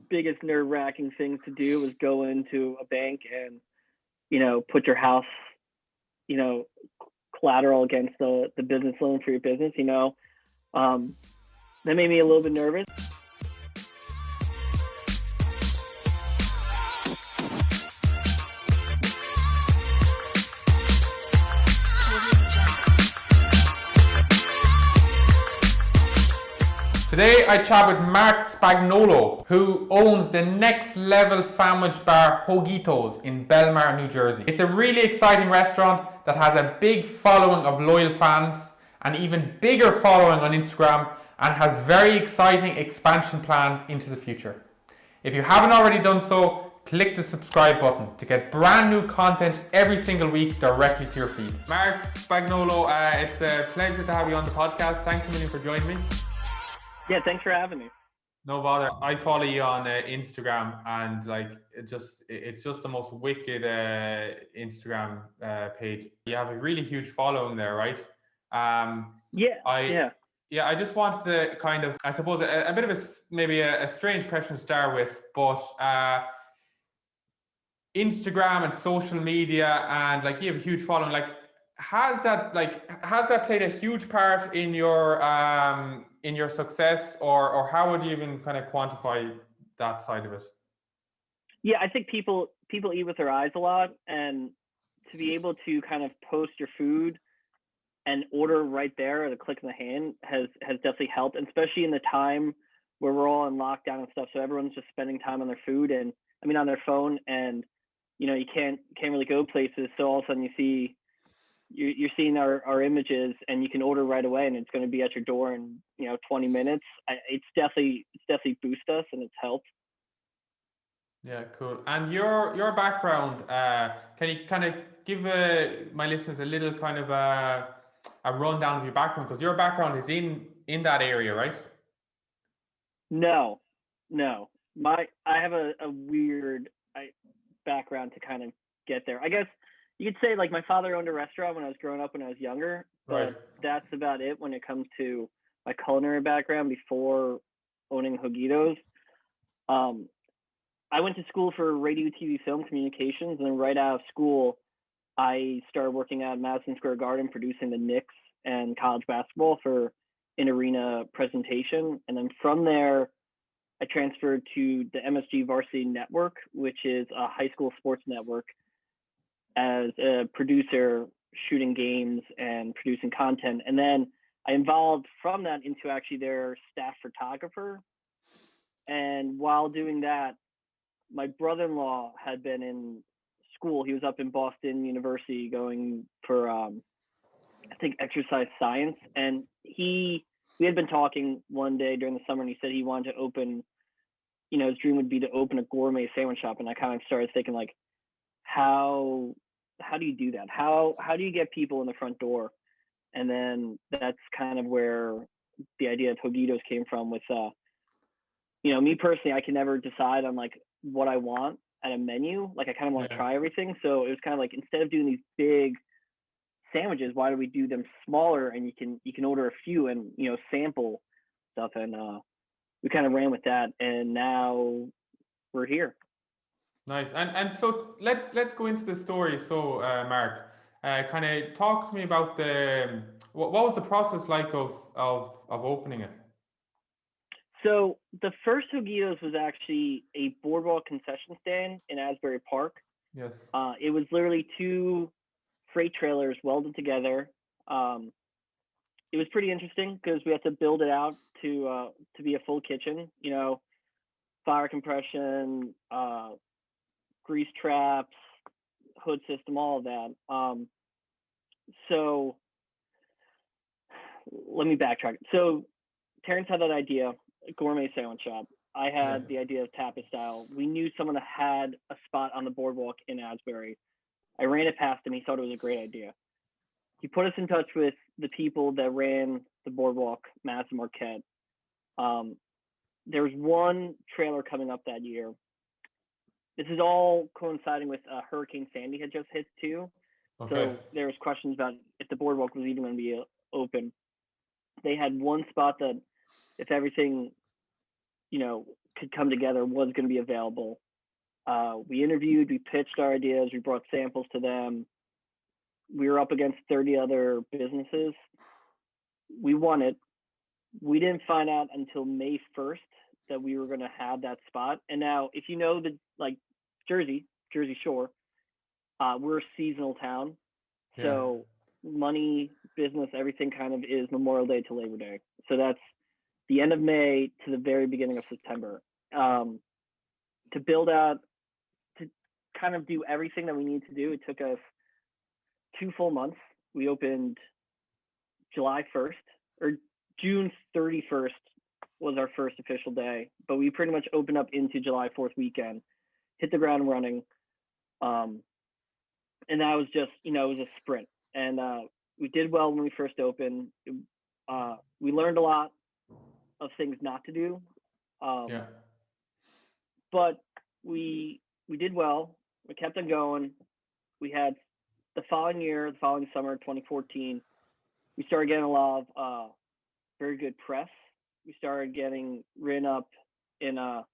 biggest nerve-wracking things to do was go into a bank and, put your house, you know, collateral against the business loan for your business. Um, that made me a little bit nervous. Today I chat with Mark Spagnuolo, who owns the next level sandwich bar Hoagitos in Belmar, New Jersey. It's a really exciting restaurant that has a big following of loyal fans, an even bigger following on Instagram, and has very exciting expansion plans into the future. If you haven't already done so, click the subscribe button to get brand new content every single week directly to your feed. Mark Spagnuolo, it's a pleasure to have you on the podcast. Thanks a million for joining me. Yeah, thanks for having me. No bother. I follow you on Instagram, and it's just the most wicked Instagram page. You have a really huge following there, right? Yeah. I just wanted to kind of, I suppose, a bit of maybe a strange question to start with, but Instagram and social media, and you have a huge following. Has that played a huge part in your success, or how would you even kind of quantify that side of it? Yeah, I think people eat with their eyes a lot, and to be able to kind of post your food and order right there at a click of the hand has definitely helped, and especially in the time where we're all in lockdown and stuff. So everyone's just spending time on their food and on their phone, and you can't really go places. So all of a sudden you're seeing our images, and you can order right away, and it's going to be at your door in 20 minutes. It's definitely boosted us, and it's helped. Yeah, cool. And your background, can you kind of give my listeners a little kind of a rundown of your background, because your background is in that area, right? No. I have a weird background to kind of get there. I guess you could say my father owned a restaurant when I was growing up, when I was younger, but Right. That's about it when it comes to my culinary background before owning Hoagitos. I went to school for radio, TV, film communications, and then right out of school, I started working at Madison Square Garden, producing the Knicks and college basketball for an arena presentation. And then from there, I transferred to the MSG Varsity Network, which is a high school sports network, as a producer, shooting games and producing content. And then I evolved from that into actually their staff photographer. And while doing that, my brother-in-law had been in school. He was up in Boston University going for, I think, exercise science. And we had been talking one day during the summer, and he said he wanted to open, his dream would be to open a gourmet sandwich shop. And I kind of started thinking, how do you do that? How do you get people in the front door? And then that's kind of where the idea of Hoagitos came from. With me personally, I can never decide on what I want at a menu. I kind of want to try everything. So it was kind of instead of doing these big sandwiches, why do we do them smaller, and you can order a few and sample stuff. And we kind of ran with that, and now we're here. Nice. And so let's go into the story. So Mark, kind of talk to me about what was the process like of opening it? So the first Hoagitos was actually a boardwalk concession stand in Asbury Park. Yes. It was literally two freight trailers welded together. It was pretty interesting because we had to build it out to be a full kitchen. Fire compression, grease traps, hood system, all of that. So let me backtrack. So Terrence had that idea, a gourmet sandwich shop. I had the idea of tapas style. We knew someone that had a spot on the boardwalk in Asbury. I ran it past him. He thought it was a great idea. He put us in touch with the people that ran the boardwalk, Madison Marquette. There was one trailer coming up that year. This is all coinciding with Hurricane Sandy had just hit too. Okay. So there was questions about if the boardwalk was even going to be open. They had one spot that, if everything could come together was going to be available. We interviewed, we pitched our ideas, we brought samples to them. We were up against 30 other businesses. We won it. We didn't find out until May 1st that we were going to have that spot. And now, if you know the Jersey Shore, we're a seasonal town, so money, business, everything kind of is Memorial Day to Labor Day. So that's the end of May to the very beginning of September. To build out, to kind of do everything that we need to do, it took us 2 full months. We opened July 1st, or June 31st was our first official day, but we pretty much opened up into July 4th weekend, hit the ground running. And that was just, it was a sprint. And we did well when we first opened. We learned a lot of things not to do. But we did well. We kept on going. We had the following summer, 2014, we started getting a lot of very good press. We started getting written up in the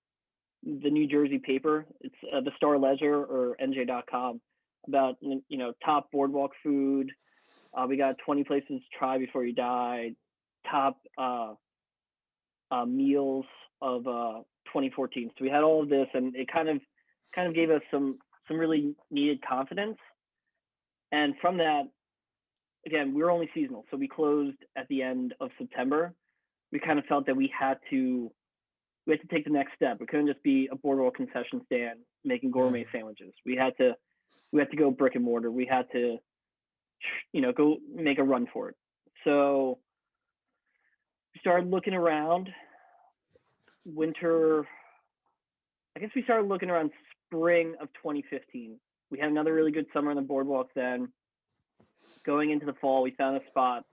New Jersey paper. It's the Star Ledger or NJ.com about, top boardwalk food. We got 20 places to try before you die. Top meals of 2014. So we had all of this, and it kind of gave us some really needed confidence. And from that, again, we were only seasonal, so we closed at the end of September. We kind of felt that we had to take the next step. We couldn't just be a boardwalk concession stand making gourmet sandwiches. We had to go brick and mortar. We had to, go make a run for it. So we started looking around. We started looking around spring of 2015. We had another really good summer on the boardwalk then. Going into the fall, we found a spot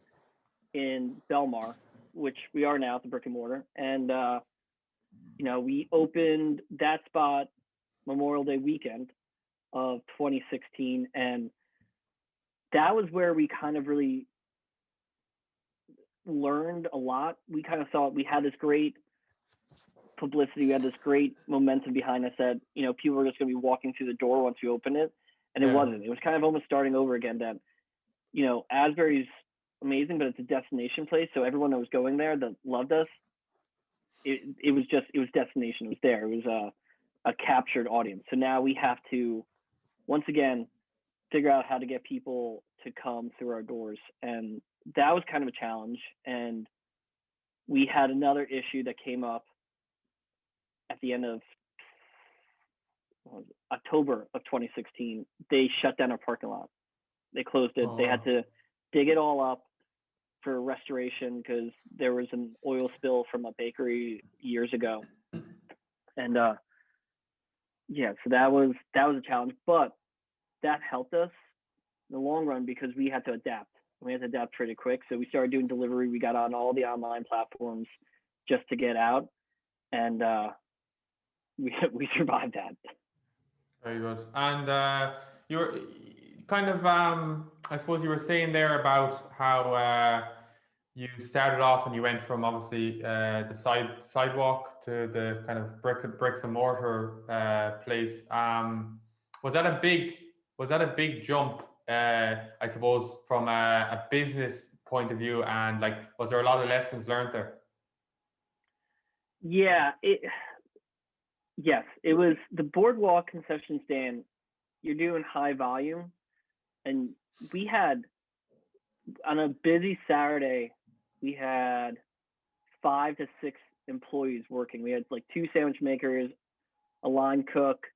in Belmar, which we are now at the brick and mortar. And, we opened that spot Memorial Day weekend of 2016. And that was where we kind of really learned a lot. We kind of thought we had this great publicity. We had this great momentum behind us that, people were just going to be walking through the door once we opened it. And it wasn't. It was kind of almost starting over again then. Asbury's amazing, but it's a destination place. So everyone that was going there that loved us, it was destination. It was there. It was a captured audience. So now we have to, once again, figure out how to get people to come through our doors. And that was kind of a challenge. And we had another issue that came up at the end of October of 2016. They shut down our parking lot. They closed it. They had to dig it all up for restoration because there was an oil spill from a bakery years ago. And so that was a challenge, but that helped us in the long run because we had to adapt. We had to adapt pretty quick. So we started doing delivery. We got on all the online platforms just to get out, and we survived that. Very good. And you were kind of, I suppose you were saying there about how you started off and you went from obviously the sidewalk to the kind of bricks and mortar place. Was that a big jump? I suppose from a business point of view, and was there a lot of lessons learned there? Yeah, yes, it was the boardwalk concession stand. You're doing high volume, and we had on a busy Saturday, we had 5 to 6 employees working. We had 2 sandwich makers, a line cook,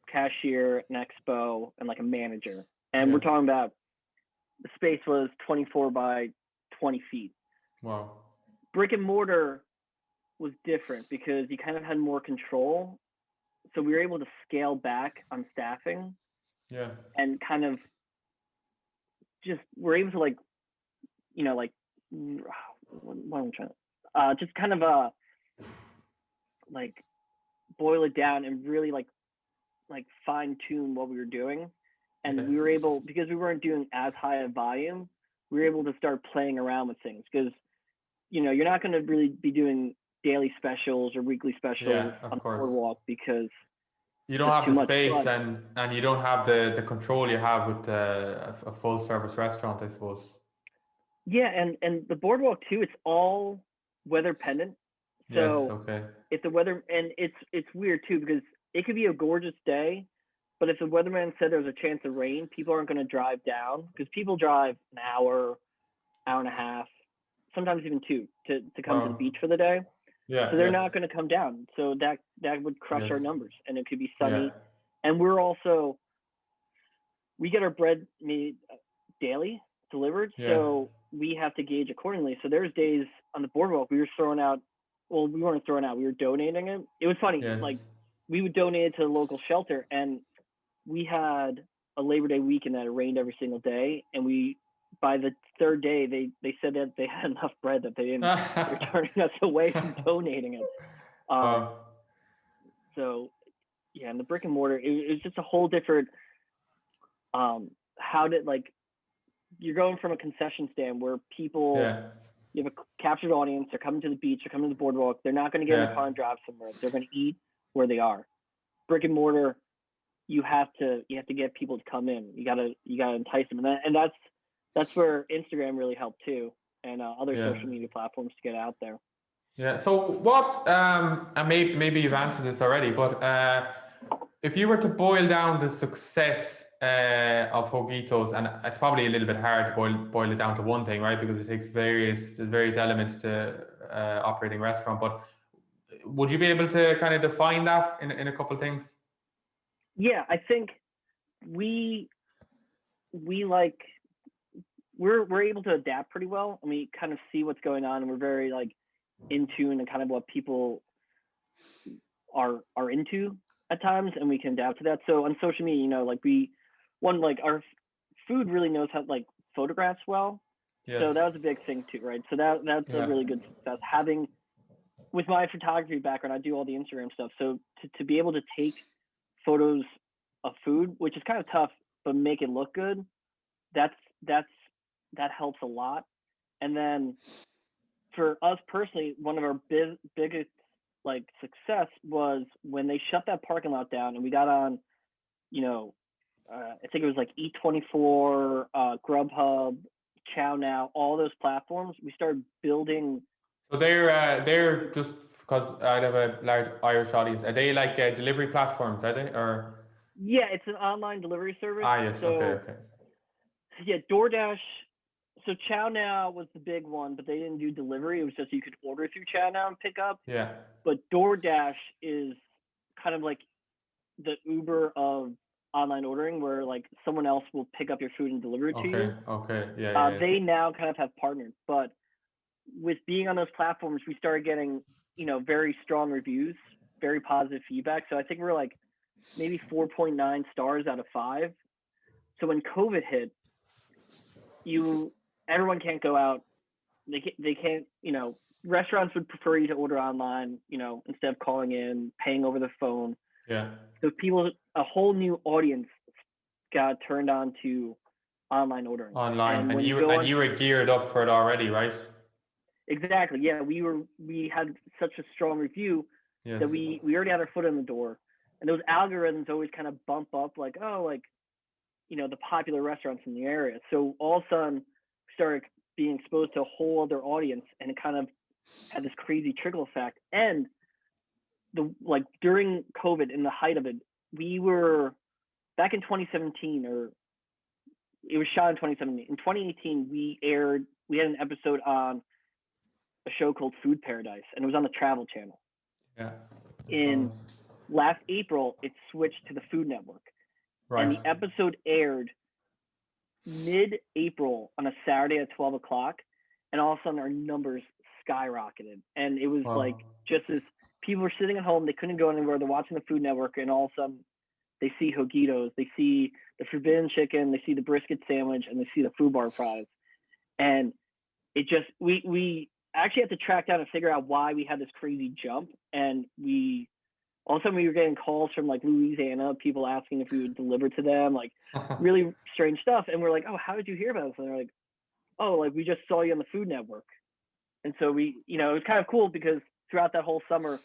cashier, an expo, and a manager. And we're talking about the space was 24 by 20 feet. Wow. Brick and mortar was different because you kind of had more control. So we were able to scale back on staffing. Yeah. And kind of just we're able to what am I trying to just kind of boil it down and really fine tune what we were doing. And we were able, because we weren't doing as high a volume, we were able to start playing around with things because you're not going to really be doing daily specials or weekly specials Yeah, of on the course. boardwalk because You don't that's have too the much. space But and you don't have the control you have with a full service restaurant, I suppose. yeah, and the boardwalk too, it's all weather pendant. Yes, So okay. if the weather, and it's weird too because it could be a gorgeous day, but if the weatherman said there's a chance of rain, people aren't going to drive down because people drive an hour, hour and a half, sometimes even two to come to the Wow. beach for the day. So Yeah, they're yeah. not going to come down. So that would crush our Yes. numbers, and it could be Yeah. sunny. And we're also we get our bread made daily delivered, Yeah. so we have to gauge accordingly. So there's days on the boardwalk we were throwing out. Well, we weren't throwing out. We were donating it. It was funny. Like Yes. we would donate it to the local shelter, and we had a Labor Day weekend that it rained every single day, and we by the third day they said that they had enough bread that they're turning us away from donating it. Um, Wow. so yeah, and the brick and mortar it was just a whole different how did like you're going from a concession stand where people Yeah. you have a captured audience, they're coming to the beach, they're coming to the boardwalk, they're not going to get in a Yeah. car and drive somewhere. They're going to eat where they are. Brick and mortar, you have to get people to come in. You gotta entice them, and that's where Instagram really helped too, and other Yeah. social media platforms to get out there. Yeah. So what? And maybe you've answered this already, but if you were to boil down the success of Hoagitos, and it's probably a little bit hard to boil it down to one thing, right? Because it takes there's various elements to operating a restaurant. But would you be able to kind of define that in a couple of things? Yeah, I think we we like we're able to adapt pretty well, and we kind of see what's going on, and we're very like in tune and kind of what people are into at times, and we can adapt to that. So on social media, like like our food really knows how like photographs well. So Yes. that was a big thing too, right? So that's a Yeah. really good success. Having with my photography background, I do all the Instagram stuff. So to be able to take photos of food, which is kind of tough, but make it look good, that's that's that helps a lot. And then for us personally, one of our biggest like success was when they shut that parking lot down and we got on, you know, I think it was like E24, Grubhub, Chow Now, all those platforms. We started building. So they're just because I have a large Irish audience. Are they like delivery platforms? Are they or? Yeah, it's an online delivery service. Ah, yes. Okay. So Okay. yeah, DoorDash. So Chow Now was the big one, but they didn't do delivery. It was just you could order through Chow Now and pick up. Yeah. But DoorDash is kind of like the Uber of online ordering, where like someone else will pick up your food and deliver it to Okay. you. Okay. Yeah. Yeah. Yeah. They now kind of have partnered, but with being on those platforms, we started getting very strong reviews, very positive feedback. So I think we're like maybe 4.9 stars out of 5. So when COVID hit, everyone can't go out. They can't. Restaurants would prefer you to order online. Instead of calling in, paying over the phone. Yeah. So a whole new audience got turned on to online ordering. Online, And and when you you go on, were geared up for it already, right? exactly, yeah, we had such a strong review Yes. that we already had our foot in the door, and those algorithms always kind of bump up like, oh, like the popular restaurants in the area. So all of a sudden, we started being exposed to a whole other audience, and it kind of had this crazy trickle effect. And during COVID, in the height of it, we were back in 2017, or it was shot in 2017. In 2018, we had an episode on a show called Food Paradise, and it was on the Travel Channel. Yeah. In last April, it switched to the Food Network, and Right. the episode aired mid-April on a Saturday at 12 o'clock, and all of a sudden our numbers skyrocketed. And it was Wow. like just as people were sitting at home, they couldn't go anywhere, they're watching the Food Network, and all of a sudden they see Hoagitos, they see the forbidden chicken, they see the brisket sandwich, and they see the foobar fries. And it just we actually had to track down and figure out why we had this crazy jump. And all of a sudden we were getting calls from like Louisiana, people asking if we would deliver to them, like really strange stuff. And we're like, oh, how did you hear about this? And they're like, oh, like we just saw you on the Food Network. And so it was kind of cool because throughout that whole summer,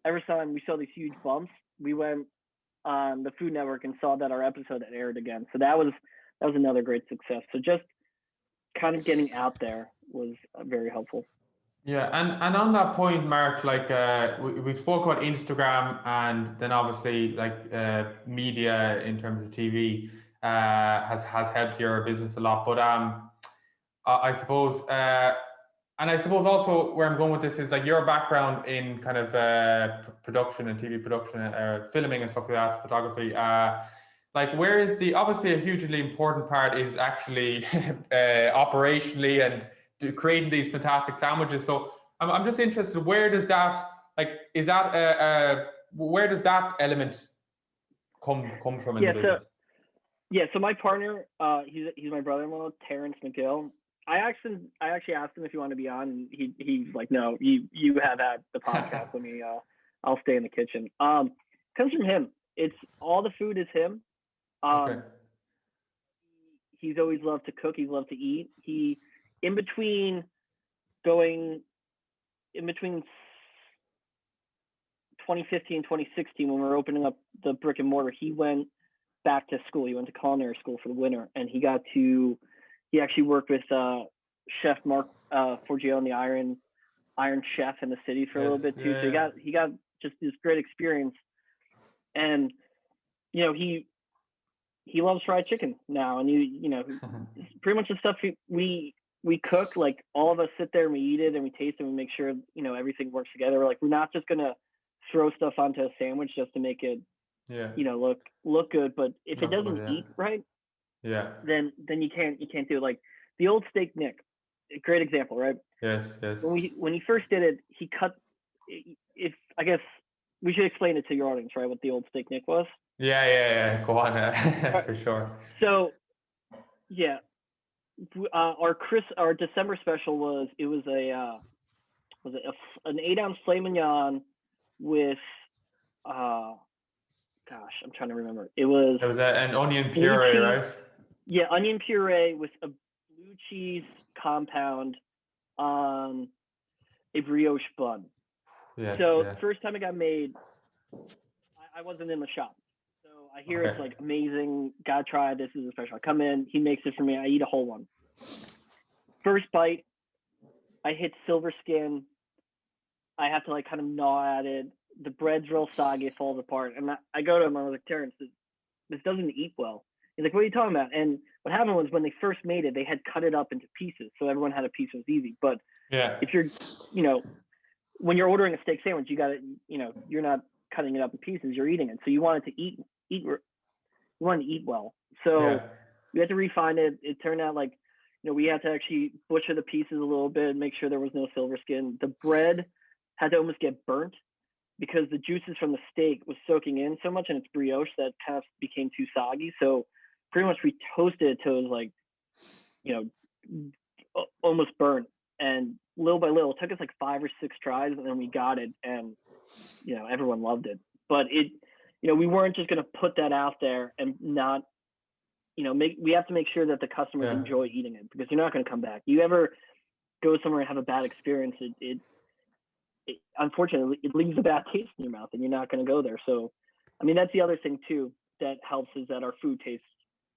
every time we saw these huge bumps, we went on the Food Network and saw that our episode had aired again. So that was another great success. So just kind of getting out there was very helpful. Yeah, and on that point, Mark, like we spoke about Instagram, and then obviously like media in terms of TV has helped your business a lot. But I suppose, and I suppose also where I'm going with this is like your background in kind of production and TV production, filming and stuff like that, photography. Like, where is the obviously a hugely important part is actually operationally and creating these fantastic sandwiches. So I'm just interested, where does that, like, is that where does that element come from in the business? So my partner, he's my brother-in-law, Terrence McGill. I actually asked him if he wanted to be on, and he's like, no, you have had the podcast. Let me, I'll stay in the kitchen. Comes from him. It's all the food is him. Okay. He's always loved to cook. He's loved to eat. He, in between 2015, 2016, when we were opening up the brick and mortar, he went back to school. He went to culinary school for the winter, and he actually worked with Chef Mark Forgione, the Iron Chef in the city for a little bit too. Yeah. So he got just this great experience, and he loves fried chicken now, and pretty much the stuff we cook, like all of us sit there and we eat it and we taste it and we make sure everything works together. We're like, we're not just gonna throw stuff onto a sandwich just to make it look good, but if it doesn't eat right, then you can't do it. Like the old steak Nick, a great example, right? Yes. When he first did it, he cut. If I guess we should explain it to your audience, right? What the old steak Nick was. Yeah. Go on, for sure. So, yeah, our December special was an 8-ounce filet mignon with I'm trying to remember. It was an onion puree, right? Yeah, onion puree with a blue cheese compound on a brioche bun. Yes, the first time it got made, I wasn't in the shop. So I hear it's like amazing. Gotta try. This is a special. I come in, he makes it for me. I eat a whole one. First bite, I hit silver skin. I have to like kind of gnaw at it. The bread's real soggy, it falls apart. And I go to him, I was like, Terrence, this doesn't eat well. He's like, what are you talking about? And what happened was when they first made it, they had cut it up into pieces. So everyone had a piece. It was easy. But if you're, when you're ordering a steak sandwich, you got to, you're not cutting it up in pieces, you're eating it. So you want it to eat well. So we had to refine it. It turned out like, we had to actually butcher the pieces a little bit, make sure there was no silver skin. The bread had to almost get burnt because the juices from the steak was soaking in so much, and it's brioche that kind of became too soggy. So pretty much we toasted it till it was like, almost burnt. And little by little, it took us like 5 or 6 tries, and then we got it, and everyone loved it. But we weren't just going to put that out there and not, we have to make sure that the customers enjoy eating it, because you're not going to come back. You ever go somewhere and have a bad experience, it unfortunately it leaves a bad taste in your mouth, and you're not going to go there. So, I mean, that's the other thing too that helps, is that our food tastes,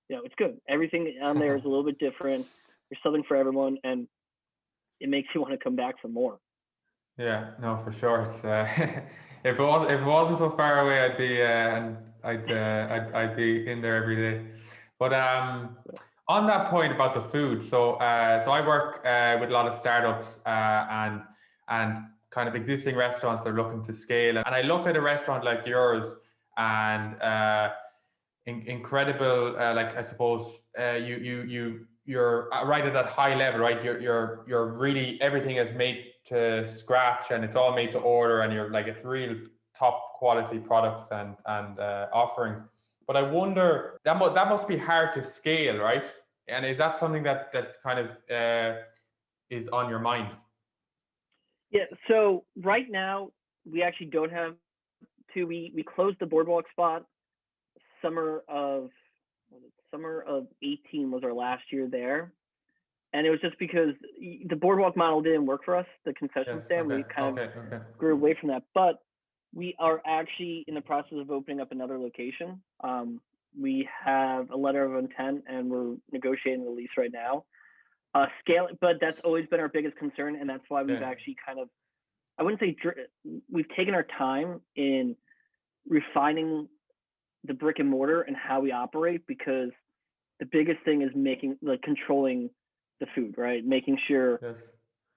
it's good. Everything on there is a little bit different. There's something for everyone, and it makes you want to come back for more. Yeah, no, for sure. It's if it wasn't so far away, I'd be I'd be in there every day. But on that point about the food, so I work with a lot of startups and kind of existing restaurants that are looking to scale, and I look at a restaurant like yours and incredible, like I suppose you're right at that high level, right? You're really, everything is made to scratch and it's all made to order, and you're like, it's real top quality products and offerings. But I wonder, that must be hard to scale, right? And is that something that kind of is on your mind? Yeah. So right now we actually don't have to. We closed the Boardwalk spot summer of 18 was our last year there, And it was just because the boardwalk model didn't work for us, the concession Yes. stand. Okay. We kind of Okay. Okay. grew away from that. But we are actually in the process of opening up another location. We have a letter of intent and we're negotiating the lease right now. Scale, but that's always been our biggest concern, and that's why we've Yeah. actually kind of, I wouldn't say we've taken our time in refining the brick and mortar and how we operate, because the biggest thing is controlling the food, right? Making sure Yes.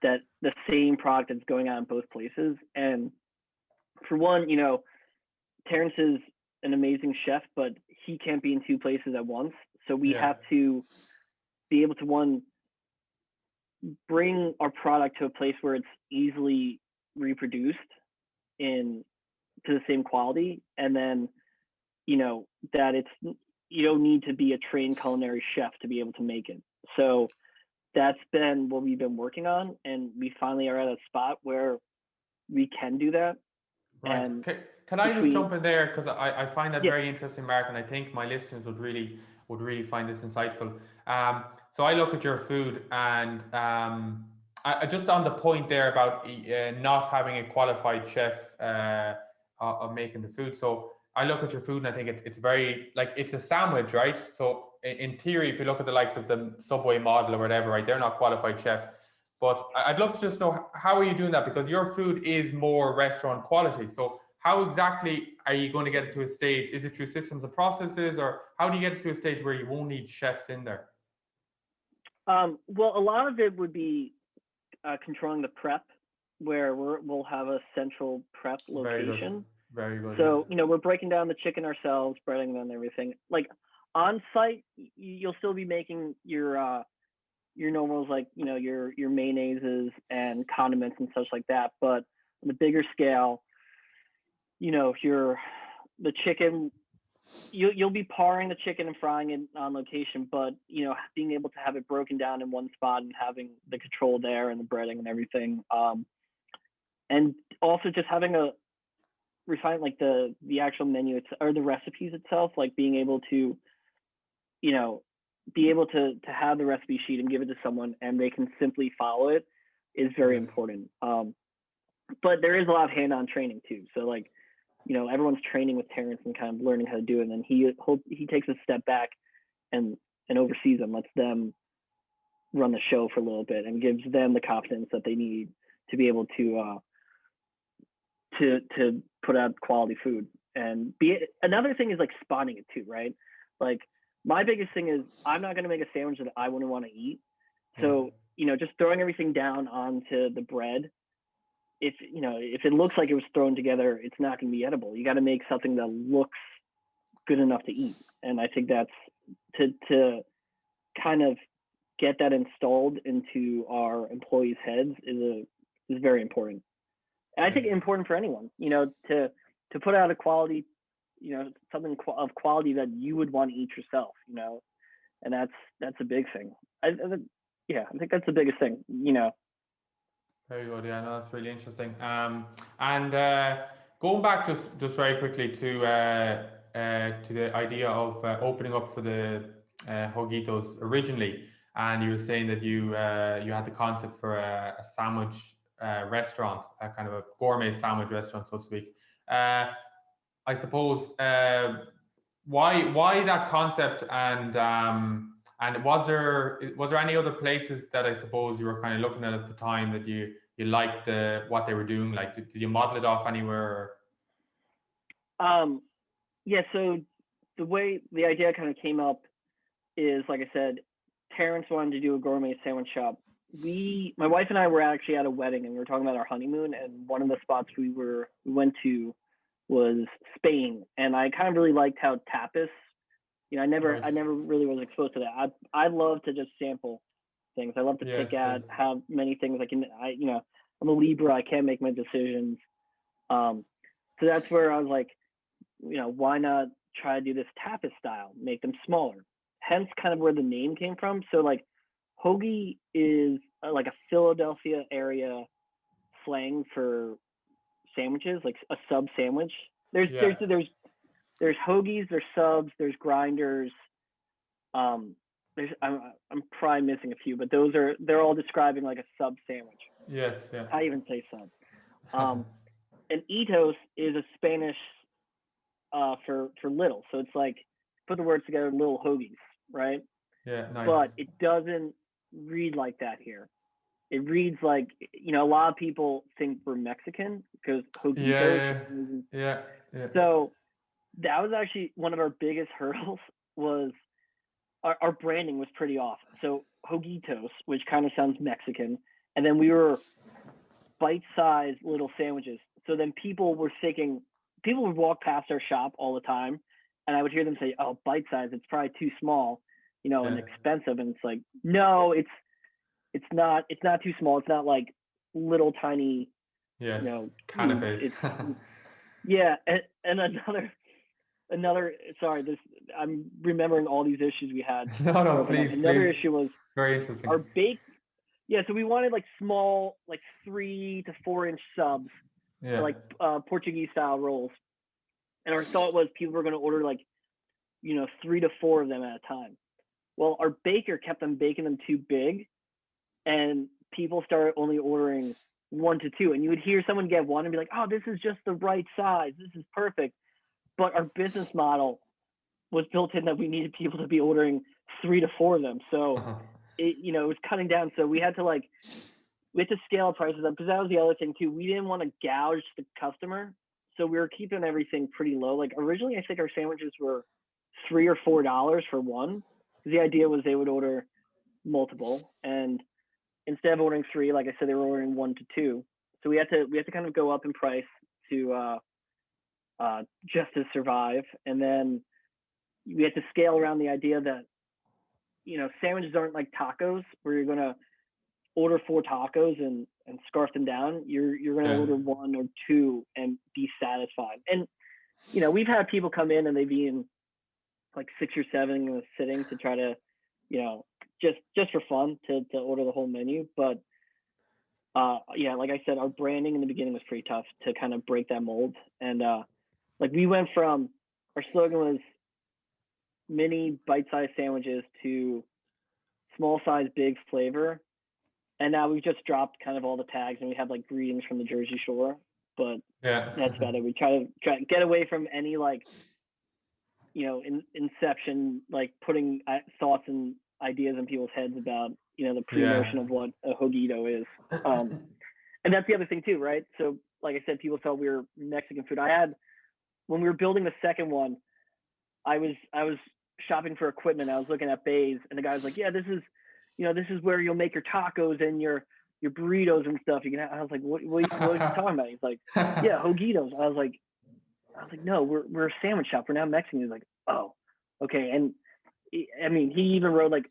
that the same product is going out in both places. And for one, Terrence is an amazing chef, but he can't be in two places at once. So we Yeah. have to be able to, one, bring our product to a place where it's easily reproduced in to the same quality, and then that you don't need to be a trained culinary chef to be able to make it. So that's been what we've been working on, and we finally are at a spot where we can do that. Right. And Can I just between jump in there because I find that yeah, very interesting, Mark, and I think my listeners would really find this insightful. So I look at your food, and I just on the point there about not having a qualified chef of making the food. So I look at your food and I think it's very like it's a sandwich, right? So in theory, if you look at the likes of the Subway model or whatever, right, they're not qualified chefs. But I'd love to just know how are you doing that, because your food is more restaurant quality. So how exactly are you going to get it to a stage? Is it through systems and processes, or how do you get it to a stage where you won't need chefs in there? well, a lot of it would be controlling the prep, where we'll have a central prep Very good. location. Very good. So, we're breaking down the chicken ourselves, breading them and everything. Like on site, you'll still be making your normals, like, your mayonnaises and condiments and such like that. But on the bigger scale, the chicken, you'll be parring the chicken and frying it on location, but being able to have it broken down in one spot and having the control there and the breading and everything. And also just having a refine like the actual menu or the recipes itself, like being able to be able to have the recipe sheet and give it to someone and they can simply follow it is very Yes. important. But there is a lot of hand-on training too. So like, everyone's training with Terrence and kind of learning how to do it. And then he takes a step back and oversees them, lets them run the show for a little bit and gives them the confidence that they need to be able to put out quality food. And another thing is like spotting it too, right? Like my biggest thing is I'm not going to make a sandwich that I wouldn't want to eat. So, just throwing everything down onto the bread, if it looks like it was thrown together, it's not going to be edible. You got to make something that looks good enough to eat. And I think that's to kind of get that installed into our employees' heads is very important. And I think Yes. important for anyone, to put out a quality, something of quality that you would want to eat yourself, and that's a big thing. I think that's the biggest thing, Very good. Yeah, no, that's really interesting. And going back just very quickly to the idea of opening up for the Hoagitos originally, and you were saying that you had the concept for a sandwich restaurant, a kind of a gourmet sandwich restaurant, so to speak. I suppose why that concept, and was there any other places that I suppose you were kind of looking at the time that you liked what they were doing? Like, did you model it off anywhere? Yeah. So the way the idea kind of came up is, like I said, Terrence wanted to do a gourmet sandwich shop. My wife and I were actually at a wedding and we were talking about our honeymoon, and one of the spots we went to was Spain, and I kind of really liked how tapas. I Right. never really was exposed to that. I love to just sample things. I love to Yes. pick out how many things I can. I'm a Libra. I can't make my decisions. So that's where I was like, why not try to do this tapas style, make them smaller? Hence, kind of where the name came from. So like, hoagie is like a Philadelphia area slang for sandwiches, like a sub sandwich. There's Yeah. there's there's there's hoagies, there's subs, there's grinders. I'm probably missing a few, but they're all describing like a sub sandwich. Yes, yeah. I even say sub. And Itos is a Spanish for little, so it's like put the words together, little hoagies, right? Yeah, nice. But it doesn't read like that here. It reads like, a lot of people think we're Mexican because Yeah, Hoagitos. yeah, yeah, yeah, So that was actually one of our biggest hurdles was our branding was pretty off. So Hoagitos, which kind of sounds Mexican, and then we were bite-sized little sandwiches. So then people would walk past our shop all the time, and I would hear them say, "Oh, bite-sized, it's probably too small, and yeah. expensive." And it's like, no, it's not too small. It's not like little tiny, Yes, cubes. canapes. Yeah, and another. Sorry, this I'm remembering all these issues we had. No, no, Growing up. please, Another please. issue was Very interesting. our bake. Yeah, so we wanted like small, like 3 to 4 inch subs for Yeah, like Portuguese style rolls, and our thought was people were going to order like 3 to 4 of them at a time. Well, our baker kept on baking them too big, and people started only ordering 1 to 2. And you would hear someone get one and be like, "Oh, this is just the right size. This is perfect." But our business model was built in that we needed people to be ordering 3 to 4 of them. So it was cutting down. So we had to scale prices up because that was the other thing too. We didn't want to gouge the customer, so we were keeping everything pretty low. Like originally, I think our sandwiches were $3 or $4 for one. The idea was they would order multiple, and instead of ordering 3, like I said, they were ordering 1 to 2. So we had to kind of go up in price to just to survive, and then we had to scale around the idea that sandwiches aren't like tacos where you're gonna order 4 tacos and scarf them down. You're gonna yeah, order 1 or 2 and be satisfied. And we've had people come in and they've eaten like 6 or 7 in a sitting to try to just for fun to order the whole menu. But yeah, like I said, our branding in the beginning was pretty tough to kind of break that mold. And like we went from our slogan was mini bite-sized sandwiches to small size big flavor, and now we've just dropped kind of all the tags and we have like greetings from the Jersey Shore, but yeah. that's about it. We try to get away from any like inception, like putting thoughts and ideas in people's heads about the pre-notion Yeah. of what a Hoagito is. And that's the other thing too, right? So like I said, people thought we were Mexican food. When we were building the second one, I was shopping for equipment. I was looking at bays, and the guy was like, "Yeah, this is where you'll make your tacos and your burritos and stuff." I was like, "What are you talking about?" He's like, "Yeah, Hoagitos." I was like, "No, we're a sandwich shop. We're not Mexican." He's like, "Oh, okay." And I mean, he even wrote like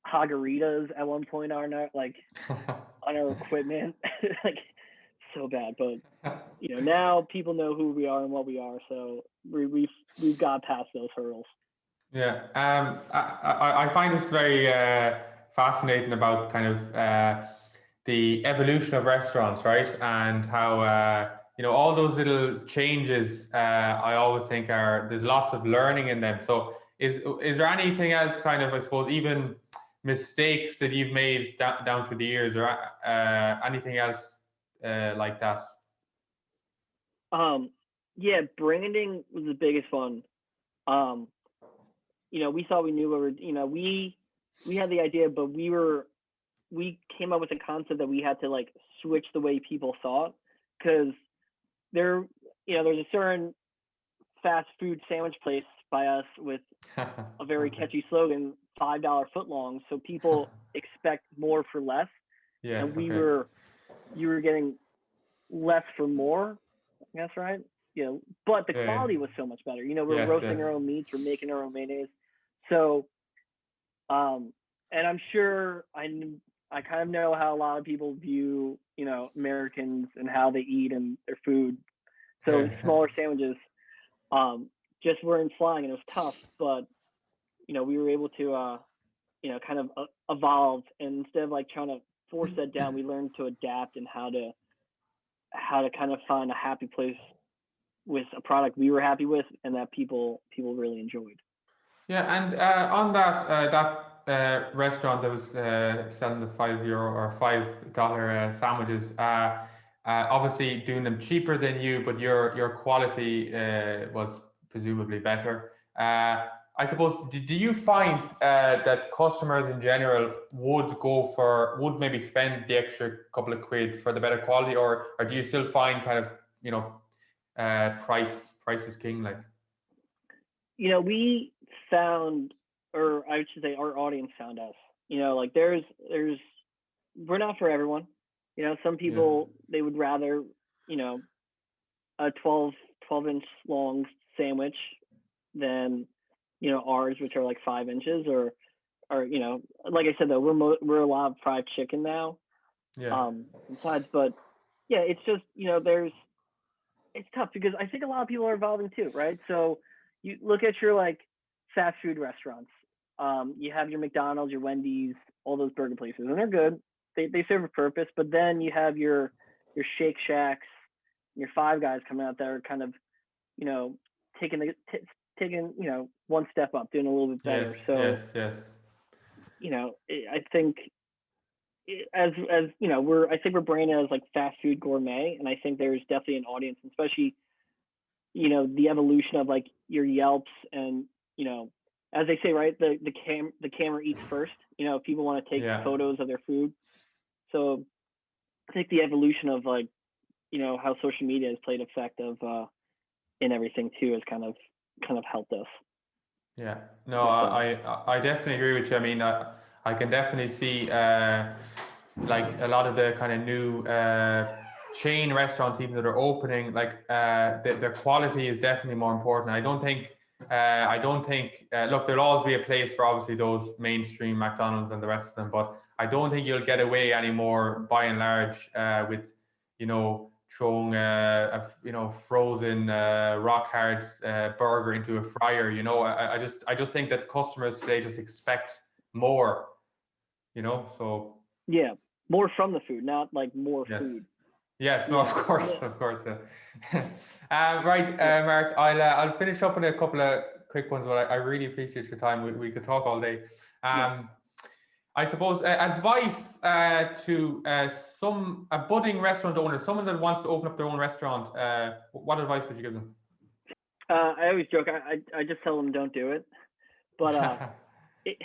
Hoagitos at one point on our equipment, like so bad. But now people know who we are and what we are, so we've got past those hurdles. Yeah, I find this very fascinating about kind of the evolution of restaurants, right? And how all those little changes. I always think there's lots of learning in them. So is there anything else, kind of, I suppose, even mistakes that you've made down through the years, or anything else like that? Yeah, branding was the biggest one. Um, we thought we knew what we had the idea, but we came up with a concept that we had to like switch the way people thought, because there's a certain fast food sandwich place by us with a very catchy slogan, $5 footlongs. So people expect more for less, Yes. and Okay. you were getting less for more. That's right. But the Yeah. quality was so much better. We're Yes. roasting Yes. our own meats, we're making our own mayonnaise. So, and I'm sure I kind of know how a lot of people view, Americans and how they eat and their food. So Yeah. smaller sandwiches, just weren't flying, and it was tough. But we were able to, kind of evolve, and instead of like trying to force that down, we learned to adapt and how to kind of find a happy place with a product we were happy with and that people really enjoyed. Yeah, and on that restaurant that was selling the €5 or $5 sandwiches, obviously doing them cheaper than you, but your quality was presumably better. I suppose, do you find that customers in general would maybe spend the extra couple of quid for the better quality, or do you still find kind of, price is king, like? We found, or I should say, our audience found us. Like there's we're not for everyone. Some Yeah. people they would rather you know a 12 inch long sandwich than ours, which are like 5 inches, or like I said though, we're a lot of fried chicken now. Yeah. Besides, but yeah, it's just it's tough because I think a lot of people are evolving too, right? So you look at your like fast food restaurants. You have your McDonald's, your Wendy's, all those burger places, and they're good. They serve a purpose, but then you have your Shake Shacks, your Five Guys coming out there, kind of you know taking taking one step up, doing a little bit Yes, better. So yes, yes. I think as we're I think we're branded as like fast food gourmet, and I think there's definitely an audience, especially the evolution of like your Yelps and as they say, right, the camera eats first. If people want to take Yeah. photos of their food. So I think the evolution of like how social media has played effect of in everything too has kind of helped us Yeah, no, with I definitely agree with you. I mean, I can definitely see like a lot of the kind of new chain restaurants even that are opening, like their quality is definitely more important. I don't think look, there'll always be a place for obviously those mainstream McDonald's and the rest of them, but I don't think you'll get away anymore by and large with throwing frozen rock hard burger into a fryer. I just think that customers today just expect more. So yeah, more from the food, not like more yes. food. Yes, no, of Yeah, course, yeah, of course. Right, yeah, Mark, I'll finish up with a couple of quick ones, but I really appreciate your time. We could talk all day. yeah. Um, I suppose advice to a budding restaurant owner, someone that wants to open up their own restaurant. What advice would you give them? I always joke. I just tell them don't do it, but it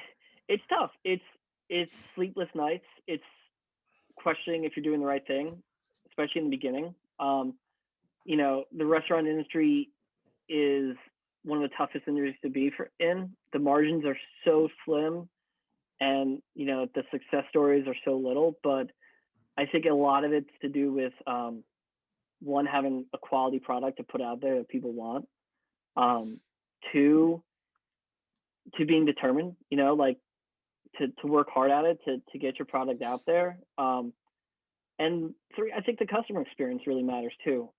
it's tough. It's sleepless nights. It's questioning if you're doing the right thing, especially in the beginning. The restaurant industry is one of the toughest industries to be in. The margins are so slim, and the success stories are so little. But I think a lot of it's to do with one, having a quality product to put out there that people want. Um, Two, to being determined. Like to work hard at it to get your product out there. And three, I think the customer experience really matters too.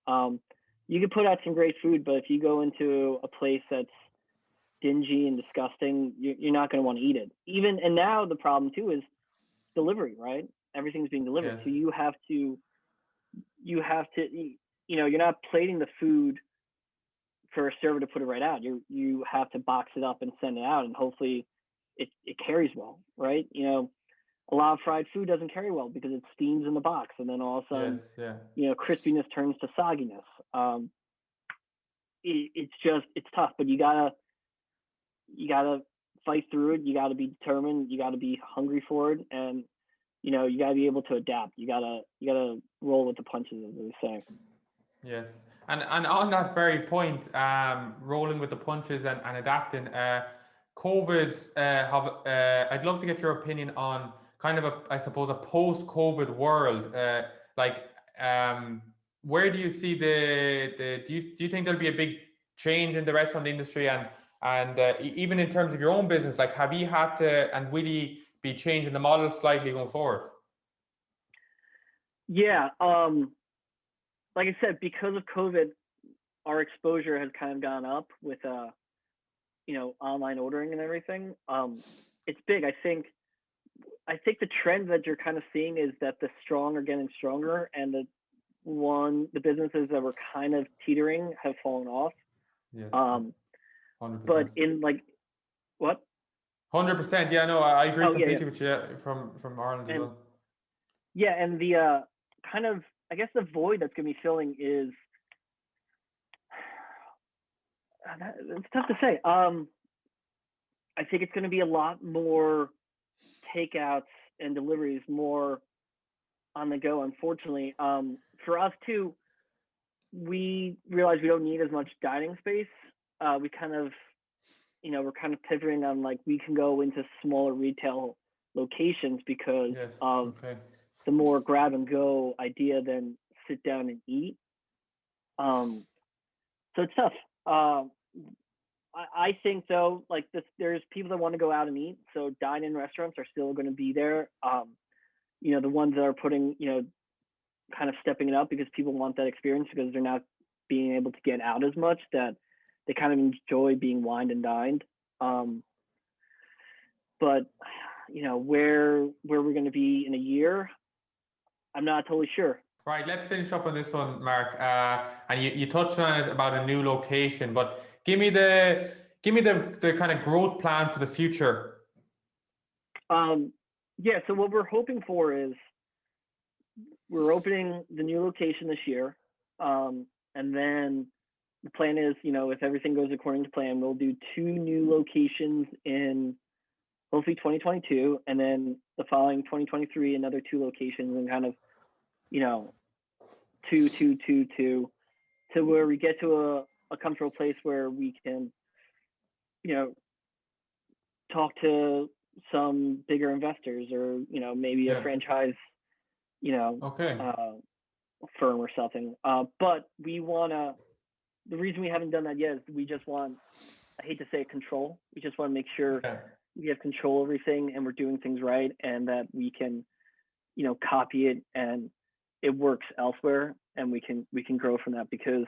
You could put out some great food, but if you go into a place that's dingy and disgusting, you're not going to want to eat it. And now the problem too is delivery, right? Everything's being delivered, Yes. so you have to, you're not plating the food for a server to put it right out. You have to box it up and send it out, and hopefully it carries well, right? A lot of fried food doesn't carry well because it steams in the box, and then all of a Yes. sudden, Yeah. crispiness turns to sogginess. It's tough, but you gotta fight through it. You gotta be determined. You gotta be hungry for it, and you gotta be able to adapt. You gotta roll with the punches, as they say. Yes. And on that very point, rolling with the punches and adapting, COVID, I'd love to get your opinion on kind of I suppose, a post-COVID world. Like, um, where do you see do you think there'll be a big change in the restaurant industry and even in terms of your own business, like have you had to and will you be changing the model slightly going forward? Yeah. Like I said, because of COVID, our exposure has kind of gone up with online ordering and everything. It's big. I think the trend that you're kind of seeing is that the strong are getting stronger, and the businesses that were kind of teetering have fallen off. Yes, Um, but 100%. in like What? 100%. Yeah, no, I agree Oh, yeah, yeah. completely with you, from Ireland as And well. yeah, and the kind of, I guess the void that's going to be filling is it's tough to say. I think it's going to be a lot more takeouts and deliveries, more on the go. Unfortunately, for us too, we realize we don't need as much dining space. We kind of, we're kind of pivoting on like we can go into smaller retail locations because Yes. of Okay. the more grab and go idea than sit down and eat. Um, so it's tough. I think though, like this, there's people that want to go out and eat. So dine-in restaurants are still going to be there. The ones that are putting, kind of stepping it up because people want that experience because they're not being able to get out as much that they kind of enjoy being wined and dined. But where we're going to be in a year, I'm not totally sure. Right, let's finish up on this one, Mark. And you touched on it about a new location, but give me the kind of growth plan for the future. Yeah, so what we're hoping for is we're opening the new location this year. And then the plan is, if everything goes according to plan, we'll do 2 new locations in hopefully 2022, and then the following 2023, another 2 locations, and kind of, two, two, two, two, to where we get to a comfortable place where we can, you know, talk to some bigger investors or, maybe a Yeah. franchise, you know, Okay. uh, firm or something. But the reason we haven't done that yet is we just want, I hate to say it, control. We just want to make sure Yeah. we have control of everything and we're doing things right and that we can, copy it and it works elsewhere and we can grow from that because,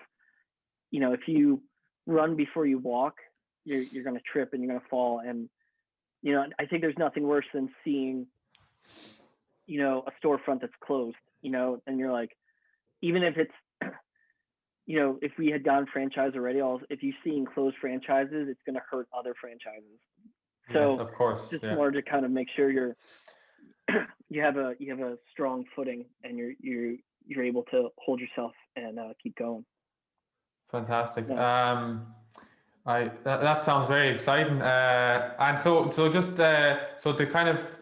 if you run before you walk, you're going to trip and you're going to fall. And, I think there's nothing worse than seeing, a storefront that's closed, and you're like, even if it's, if we had gone franchise already, if you've seen closed franchises, it's going to hurt other franchises. Yes, So of course. just Yeah. more to kind of make sure you have a strong footing and you're able to hold yourself and keep going. Fantastic. Yeah. That sounds very exciting. And so just so the kind of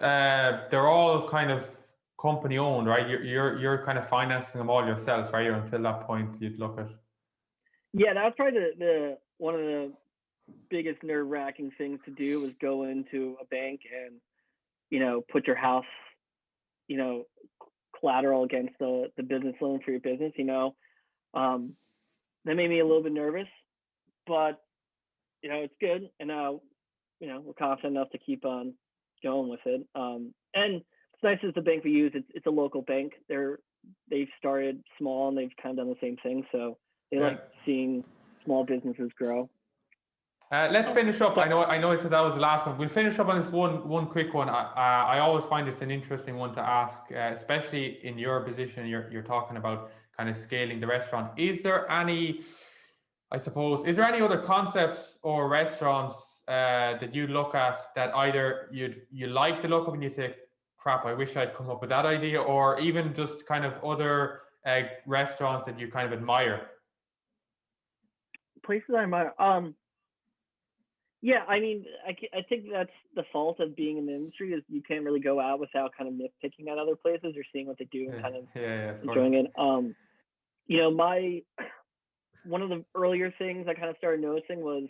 they're all kind of company owned, right? You're kind of financing them all yourself, right? Until that point, you'd look at. Yeah, that was probably the one of the biggest nerve-wracking things to do was go into a bank and put your house you know collateral against the business loan for your business. That made me a little bit nervous, but it's good, and now we're confident enough to keep on going with it. And it's nice as the bank we use. It's a local bank. They've started small and they've kind of done the same thing, so they Yeah. like seeing small businesses grow. Let's finish up. But I know I said that was the last one. We'll finish up on this one quick one. I always find it's an interesting one to ask, especially in your position. You're talking about kind of scaling the restaurant. Is there any, I suppose, is there any other concepts or restaurants that you look at that either you like the look of and you say, crap, I wish I'd come up with that idea, or even just kind of other restaurants that you kind of admire? places I admire. Yeah, I mean, I think that's the fault of being in the industry is you can't really go out without kind of nitpicking at other places or seeing what they do and Yeah, kind of yeah, of course. enjoying it. My one of the earlier things I kind of started noticing was,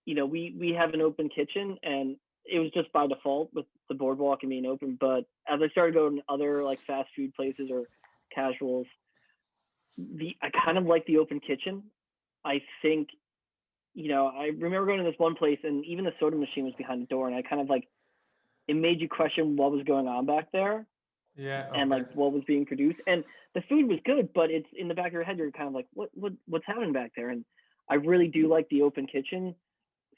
we have an open kitchen and it was just by default with the boardwalk and being open. But as I started going to other like fast food places or casuals, I kind of like the open kitchen. I think, I remember going to this one place and even the soda machine was behind the door, and I kind of like it made you question what was going on back there Yeah, and okay. like what was being produced. And the food was good, but it's in the back of your head. You're kind of like, what's happening back there? And I really do like the open kitchen,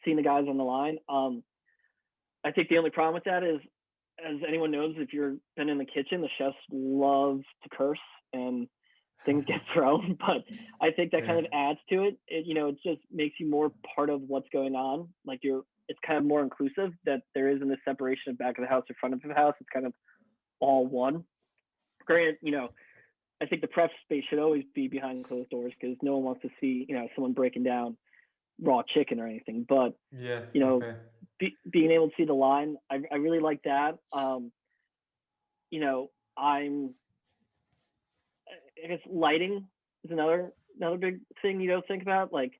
seeing the guys on the line. I think the only problem with that is, as anyone knows, if you're been in the kitchen, the chefs love to curse and things get thrown. But I think that Yeah. kind of adds to it. It just makes you more part of what's going on. Like you're it's kind of more inclusive, that there isn't a separation of back of the house or front of the house. It's kind of all one. Granted, I think the prep space should always be behind closed doors because no one wants to see, someone breaking down raw chicken or anything. But, Yes. Okay. being able to see the line, I really like that. I guess lighting is another big thing you don't think about, like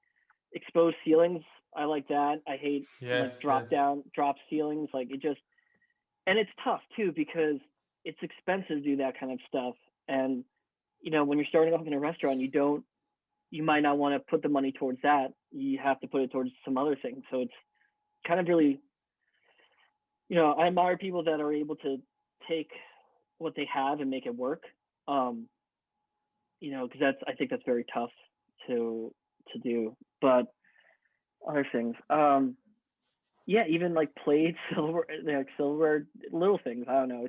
exposed ceilings. I like that. I hate Yes. drop ceilings. Like it just, and it's tough too because it's expensive to do that kind of stuff. And when you're starting off in a restaurant, you might not want to put the money towards that. You have to put it towards some other things. So it's kind of really, I admire people that are able to take what they have and make it work. Because I think that's very tough to do. But other things, even like plates, silver, little things. I don't know.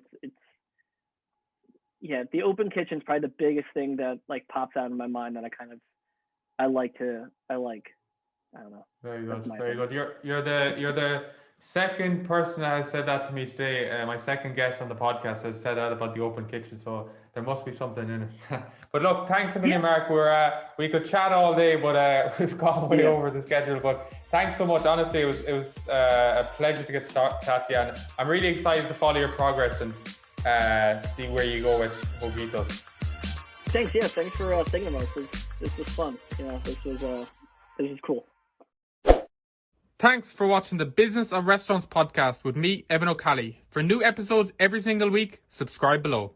The open kitchen is probably the biggest thing that like pops out in my mind that I like. I don't know. Very good. Very good. You're the second person that has said that to me today. My second guest on the podcast has said that about the open kitchen. So there must be something in it. But look, thanks a million, Mark. We could chat all day, but we've gone way over the schedule. But thanks so much. Honestly, it was a pleasure to get to chat to you, and I'm really excited to follow your progress and see where you go with Hoagitos. Thanks. Yeah, thanks for thinking about this. This was fun. This is cool. Thanks for watching the Business of Restaurants podcast with me, Evan O'Callaghan. For new episodes every single week, subscribe below.